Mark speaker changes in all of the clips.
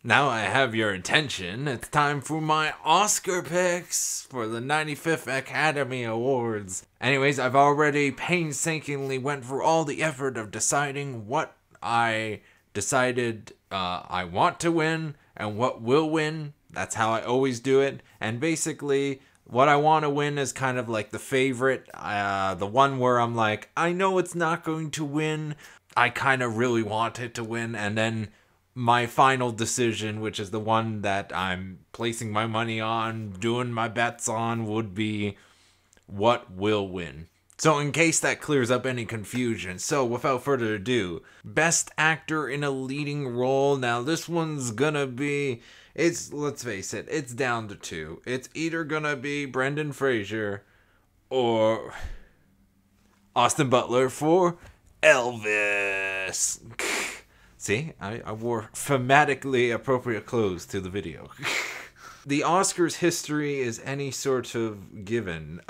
Speaker 1: Now I have your attention. It's time for my Oscar picks for the 95th Academy Awards. Anyways, I've already painstakingly went through all the effort of deciding what I decided I want to win and what will win. That's how I always do it. And basically, what I want to win is kind of like the favorite, the one where I'm like, I know it's not going to win. I kind of really want it to win. And then my final decision, which is the one that I'm placing my money on, doing my bets on, would be what will win. So in case that clears up any confusion, so without further ado, Best Actor in a Leading Role. Now this one's gonna be, let's face it, it's down to two. It's either gonna be Brendan Fraser or Austin Butler for Elvis. See, I wore thematically appropriate clothes to the video. The Oscars history is any sort of given.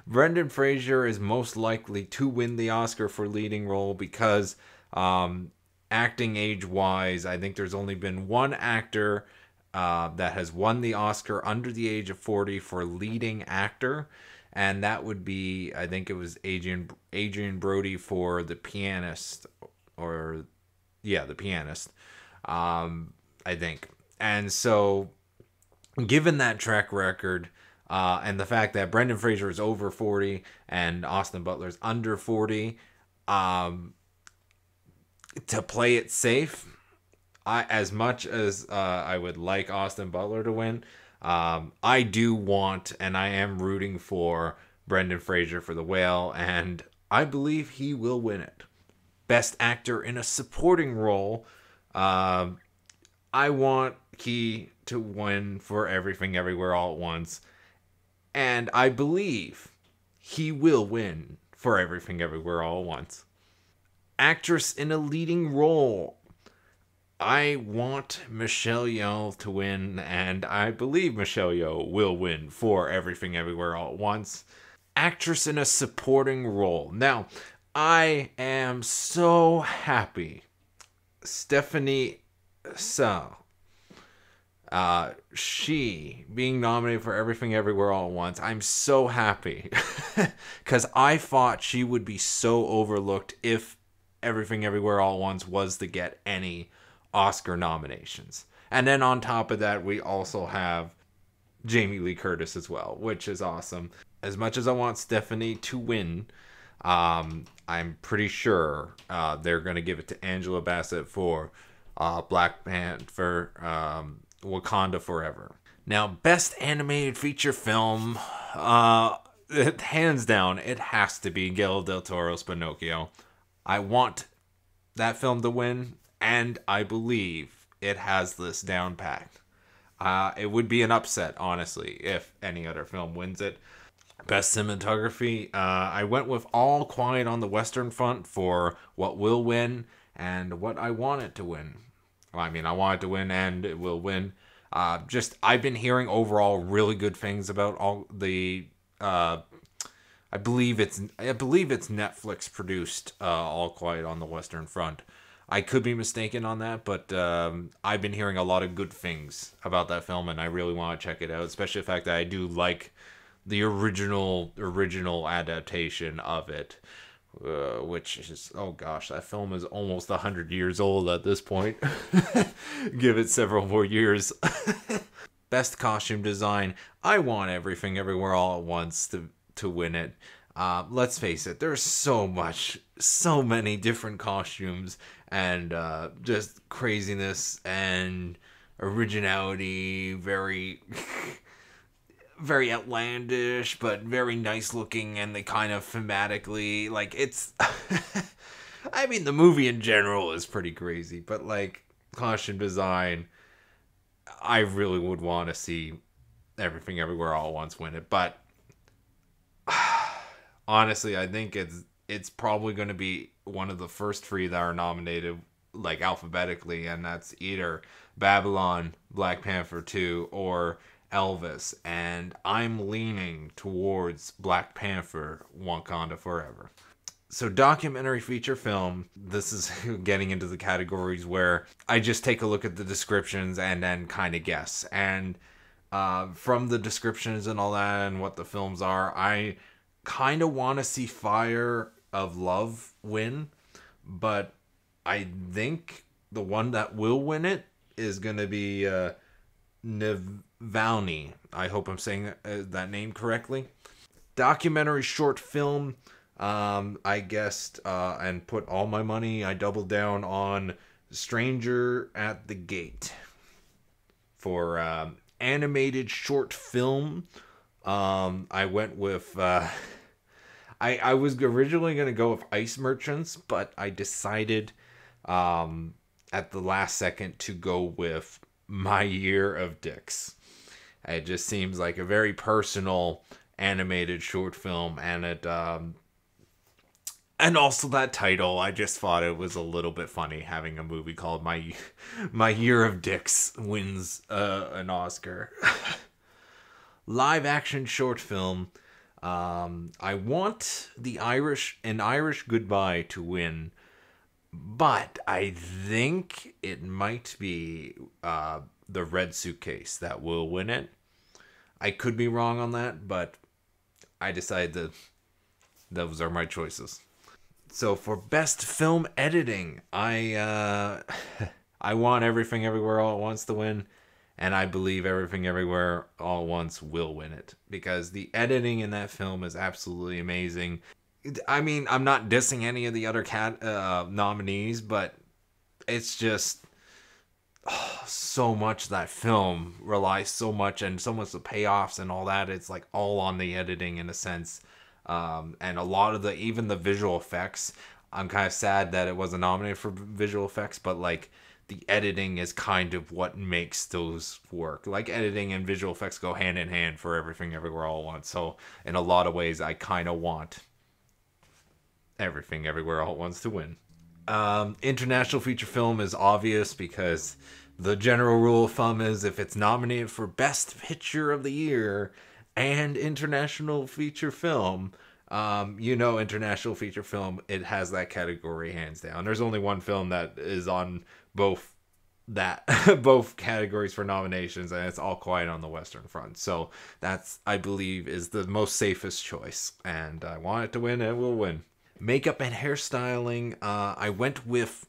Speaker 1: Brendan Fraser is most likely to win the Oscar for leading role because acting age-wise, I think there's only been one actor that has won the Oscar under the age of 40 for leading actor. And that would be, I think it was Adrian Brody for The Pianist. The Pianist, I think. And so, given that track record, and the fact that Brendan Fraser is over 40 and Austin Butler's under 40, to play it safe, as much as I would like Austin Butler to win, I do want, and I am rooting for Brendan Fraser for The Whale, and I believe he will win it. Best Actor in a Supporting Role, I want he to win for Everything Everywhere All at Once, and I believe he will win for Everything Everywhere All at Once. Actress in a Leading Role, I want Michelle Yeoh to win, and I believe Michelle Yeoh will win for Everything Everywhere All at Once. Actress in a Supporting Role. Now, I am so happy Stephanie Hsu, she being nominated for Everything Everywhere All at Once, I'm so happy because I thought she would be so overlooked if Everything Everywhere All at Once was to get any Oscar nominations. And then on top of that, we also have Jamie Lee Curtis as well, which is awesome. As much as I want Stephanie to win, I'm pretty sure they're going to give it to Angela Bassett for Black Panther, Wakanda Forever. Now, Best Animated Feature Film, hands down, it has to be Guillermo del Toro's Pinocchio. I want that film to win, and I believe it has this down packed. It would be an upset, honestly, if any other film wins it. Best Cinematography, I went with All Quiet on the Western Front for what will win and what I want it to win. Well, I mean, I want it to win and it will win. I've been hearing overall really good things about all the. I believe it's Netflix produced All Quiet on the Western Front. I could be mistaken on that, but I've been hearing a lot of good things about that film, and I really want to check it out. Especially the fact that I do like the original adaptation of it, which is, oh gosh, that film is almost 100 years old at this point. Give it several more years. Best Costume Design, I want Everything Everywhere All at Once to win it. Let's face it, there's so many different costumes and just craziness and originality, very very outlandish, but very nice looking, and they kind of thematically, like, it's, I mean, the movie in general is pretty crazy, but, like, costume design, I really would want to see Everything Everywhere All at Once win it, but honestly, I think it's probably going to be one of the first three that are nominated, like, alphabetically, and that's either Babylon, Black Panther 2, or Elvis, and I'm leaning towards Black Panther, Wakanda Forever. So, documentary feature film, this is getting into the categories where I just take a look at the descriptions and then kind of guess. And from the descriptions and all that and what the films are, I kind of want to see Fire of Love win, but I think the one that will win it is going to be Navalny. I hope I'm saying that name correctly. Documentary short film. I guessed and put all my money. I doubled down on Stranger at the Gate. For animated short film, I went with. I was originally going to go with Ice Merchants, but I decided at the last second to go with My Year of Dicks. It just seems like a very personal animated short film, and it and also that title, I just thought it was a little bit funny having a movie called My Year of Dicks wins an Oscar. Live action short film. I want an Irish Goodbye to win, but I think it might be the Red Suitcase that will win it. I could be wrong on that, but I decided that those are my choices. So for best film editing, I I want Everything Everywhere All at Once to win, and I believe Everything Everywhere All at Once will win it because the editing in that film is absolutely amazing. I mean, I'm not dissing any of the other nominees, but it's just so much that film relies so much and so much the payoffs and all that. It's like all on the editing in a sense. And a lot of even the visual effects, I'm kind of sad that it wasn't nominated for visual effects, but like the editing is kind of what makes those work. Like editing and visual effects go hand in hand for Everything Everywhere All at Once. So in a lot of ways, I kind of want Everything Everywhere All at Once to win. International feature film is obvious because the general rule of thumb is if it's nominated for Best Picture of the Year and International Feature Film, international feature film, it has that category hands down. There's only one film that is on both both categories for nominations, and it's All Quiet on the Western Front. So that's, I believe, is the most safest choice, and I want it to win, and it will win. Makeup and hairstyling, I went with,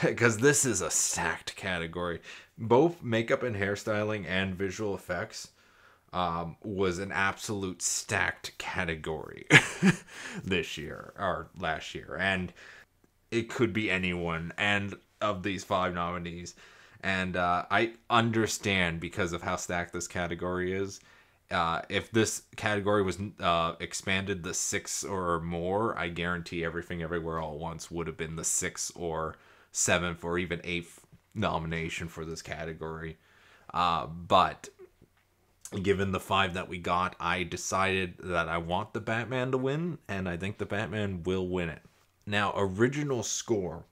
Speaker 1: because this is a stacked category, both makeup and hairstyling and visual effects was an absolute stacked category this year or last year, and it could be anyone and of these 5 nominees, and I understand because of how stacked this category is. If this category was expanded the 6 or more, I guarantee Everything Everywhere All at Once would have been the 6th or 7th or even 8th nomination for this category, but given the 5 that we got, I decided that I want the Batman to win, and I think the Batman will win it. Now, original score.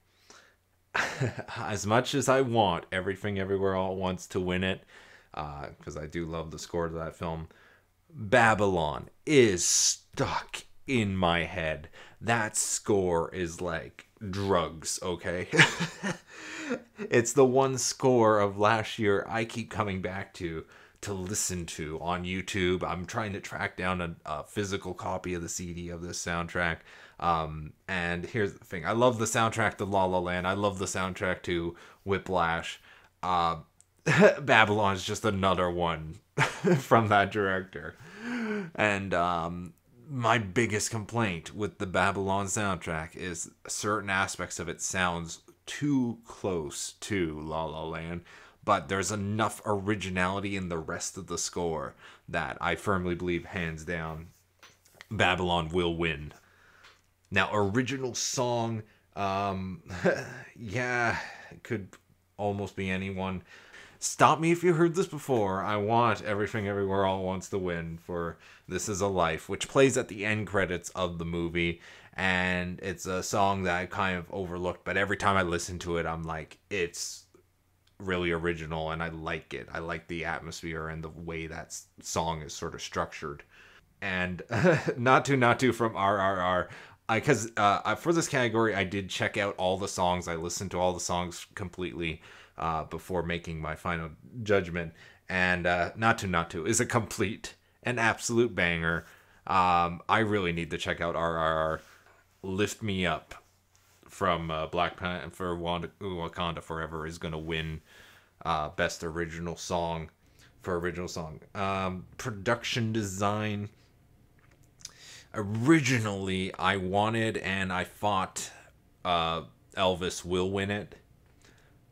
Speaker 1: As much as I want Everything Everywhere All at Once to win it, because I do love the score to that film, Babylon is stuck in my head. That score is like drugs, okay? It's the one score of last year I keep coming back to listen to on YouTube. I'm trying to track down a physical copy of the CD of this soundtrack. And here's the thing. I love the soundtrack to La La Land. I love the soundtrack to Whiplash. Babylon is just another one from that director. And my biggest complaint with the Babylon soundtrack is certain aspects of it sounds too close to La La Land, but there's enough originality in the rest of the score that I firmly believe, hands down, Babylon will win. Now, original song, yeah, it could almost be anyone. Stop me if you heard this before. I want Everything Everywhere All at Once to win for This Is a Life, which plays at the end credits of the movie. And it's a song that I kind of overlooked, but every time I listen to it, I'm like, it's really original and I like it. I like the atmosphere and the way that song is sort of structured. And not to from RRR, Because for this category, I did check out all the songs. I listened to all the songs completely before making my final judgment. And Not To is a complete and absolute banger. I really need to check out RRR. Lift Me Up from Black Panther Wakanda Forever is going to win Best Original Song for Original Song. Production Design. Originally, I wanted and I thought Elvis will win it,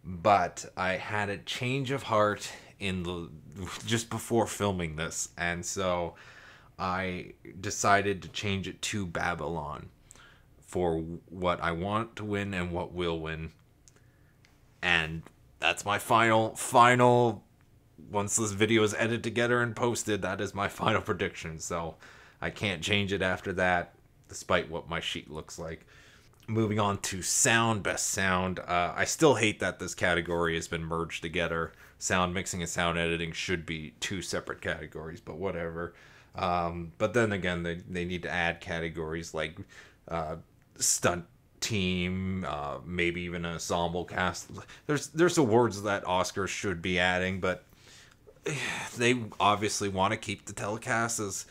Speaker 1: but I had a change of heart just before filming this, and so I decided to change it to Babylon for what I want to win and what will win, and that's my final. Once this video is edited together and posted, that is my final prediction. So I can't change it after that, despite what my sheet looks like. Moving on to sound, best sound. I still hate that this category has been merged together. Sound mixing and sound editing should be two separate categories, but whatever. But then again, they need to add categories like stunt team, maybe even an ensemble cast. There's awards that Oscars should be adding, but they obviously want to keep the telecast as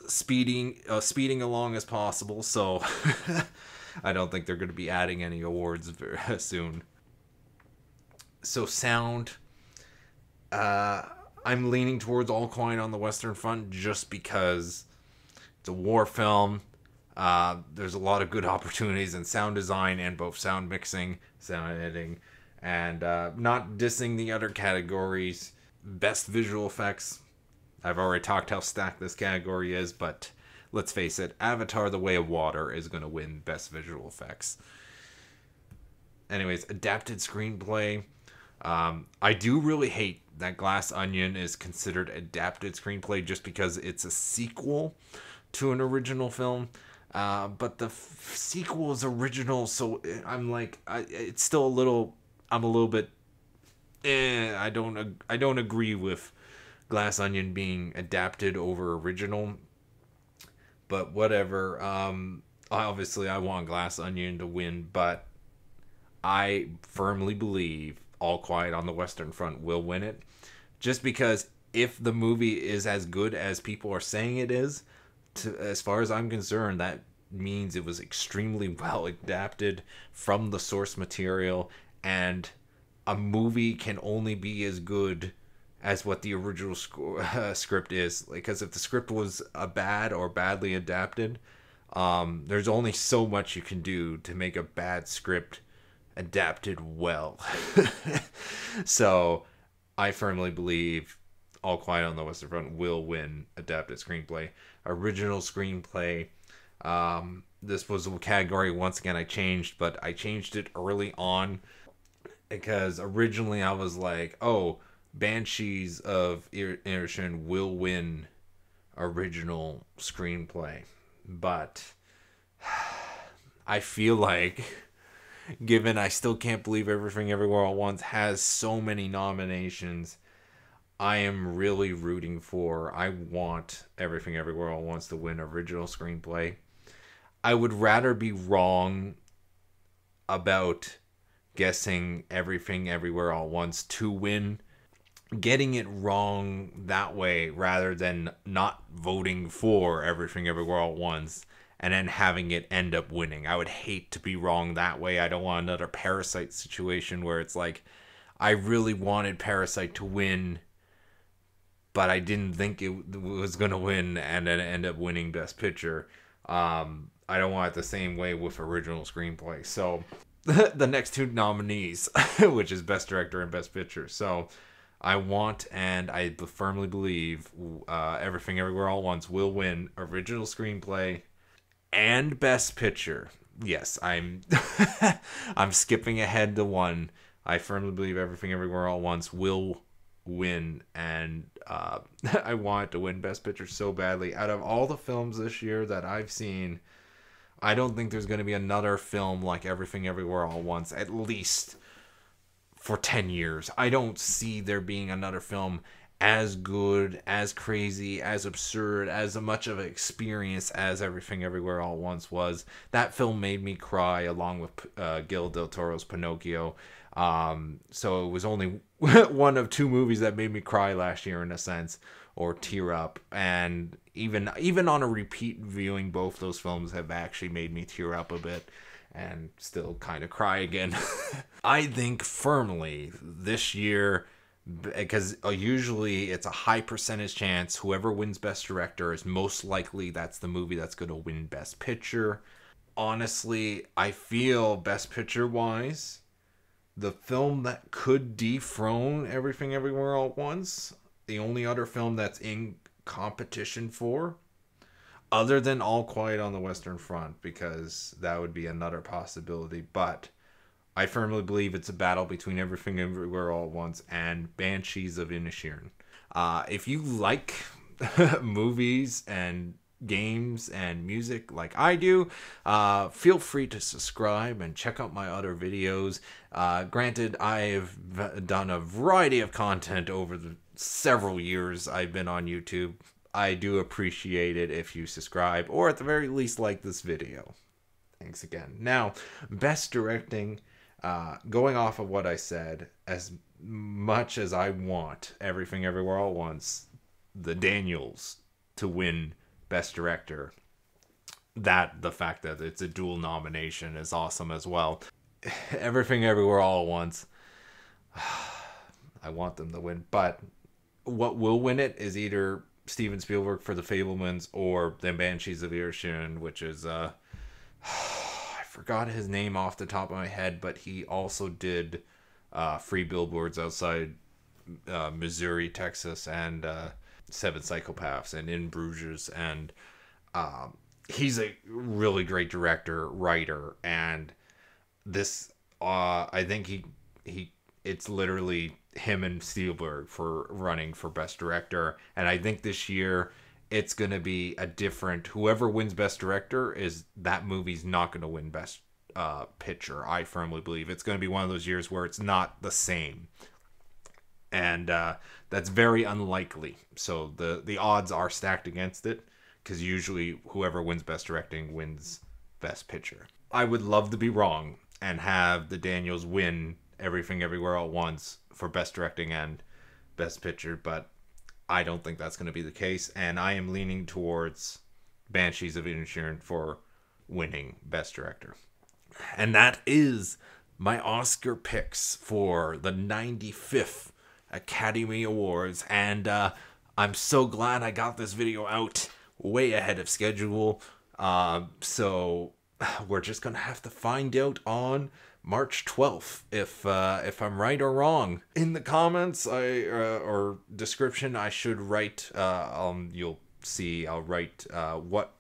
Speaker 1: speeding along as possible, so I don't think they're going to be adding any awards very soon. So sound, I'm leaning towards All Quiet on the Western Front just because it's a war film. There's a lot of good opportunities in sound design and both sound mixing, sound editing, and not dissing the other categories. Best visual effects. I've already talked how stacked this category is, but let's face it, Avatar: The Way of Water is going to win Best Visual Effects. Anyways, adapted screenplay. I do really hate that Glass Onion is considered adapted screenplay just because it's a sequel to an original film. But the sequel is original, so I'm like, it's still a little. I'm a little bit. I don't agree with Glass Onion being adapted over original, but whatever. Obviously I want Glass Onion to win, but I firmly believe All Quiet on the Western Front will win it, just because if the movie is as good as people are saying it is, as far as I'm concerned, that means it was extremely well adapted from the source material, and a movie can only be as good as what the original script is. Because if the script was bad or badly adapted, there's only so much you can do to make a bad script adapted well. So I firmly believe All Quiet on the Western Front will win adapted screenplay. Original screenplay. This was a category, once again, I changed, but I changed it early on because originally I was like, oh, Banshees of Inisherin will win original screenplay. But I feel like, given I still can't believe Everything Everywhere All at Once has so many nominations, I am really rooting for, I want Everything Everywhere All at Once to win original screenplay. I would rather be wrong about guessing Everything Everywhere All at Once to win, getting it wrong that way rather than not voting for Everything Everywhere All at Once and then having it end up winning. I would hate to be wrong that way. I don't want another Parasite situation where it's like, I really wanted Parasite to win, but I didn't think it was going to win and then end up winning Best Picture. I don't want it the same way with original screenplay. So the next two nominees, which is Best Director and Best Picture. So I want, and I firmly believe, Everything Everywhere All at Once will win original screenplay and Best Picture. Yes, I'm I'm skipping ahead to one. I firmly believe Everything Everywhere All at Once will win, and I want it to win Best Picture so badly. Out of all the films this year that I've seen, I don't think there's going to be another film like Everything Everywhere All at Once, at least for 10 years. I don't see there being another film as good, as crazy, as absurd, as much of an experience as Everything Everywhere All at Once was. That film made me cry along with Guillermo del Toro's Pinocchio. So it was only one of two movies that made me cry last year in a sense, or tear up. And even on a repeat viewing, both those films have actually made me tear up a bit and still kind of cry again. I think firmly this year, because usually it's a high percentage chance whoever wins Best Director is most likely that's the movie that's going to win Best Picture. Honestly, I feel Best Picture wise, the film that could dethrone Everything Everywhere All at Once, the only other film that's in competition for, other than All Quiet on the Western Front, because that would be another possibility, but I firmly believe it's a battle between Everything Everywhere All at Once and Banshees of Inisherin. If you like movies and games and music like I do, feel free to subscribe and check out my other videos. Granted, I've done a variety of content over the several years I've been on YouTube. I do appreciate it if you subscribe, or at the very least like this video. Thanks again. Now, Best Directing, going off of what I said, as much as I want Everything Everywhere All at Once, the Daniels, to win Best Director, the fact that it's a dual nomination is awesome as well. Everything Everywhere All at Once, I want them to win, but what will win it is either Steven Spielberg for The Fabelmans or The Banshees of Inisherin, which is I forgot his name off the top of my head, but he also did Free Billboards Outside Missouri, Texas, and Seven Psychopaths, and In Bruges, and he's a really great director, writer, and this I think it's literally him and Spielberg for running for Best Director, and I think this year it's going to be a different, whoever wins Best Director, is that movie's not going to win Best Picture. I firmly believe it's going to be one of those years where it's not the same, and that's very unlikely. So the odds are stacked against it, because usually whoever wins Best Directing wins Best Picture. I would love to be wrong and have the Daniels win Everything Everywhere All at Once for Best Directing and Best Picture, but I don't think that's going to be the case, and I am leaning towards Banshees of Inisherin for winning Best Director. And that is my Oscar picks for the 95th Academy Awards, and I'm so glad I got this video out way ahead of schedule. So we're just going to have to find out on March 12th if I'm right or wrong. In the comments or description, I should write, you'll see I'll write what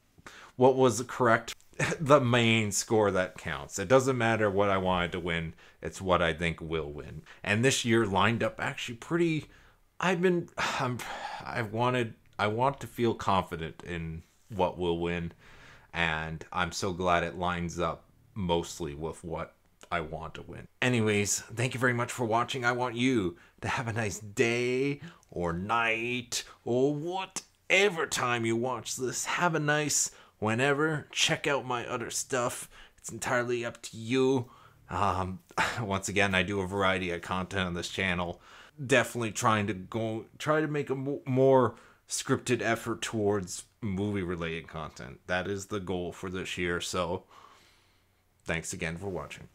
Speaker 1: was correct. The main score that counts. It doesn't matter what I wanted to win, it's what I think will win. And this year lined up actually pretty, I want to feel confident in what will win, and I'm so glad it lines up mostly with what I want to win. Anyways, thank you very much for watching. I want you to have a nice day or night or whatever time you watch this. Have a nice whenever. Check out my other stuff. It's entirely up to you. Once again, I do a variety of content on this channel. Definitely try to make a more scripted effort towards movie related content. That is the goal for this year. So thanks again for watching.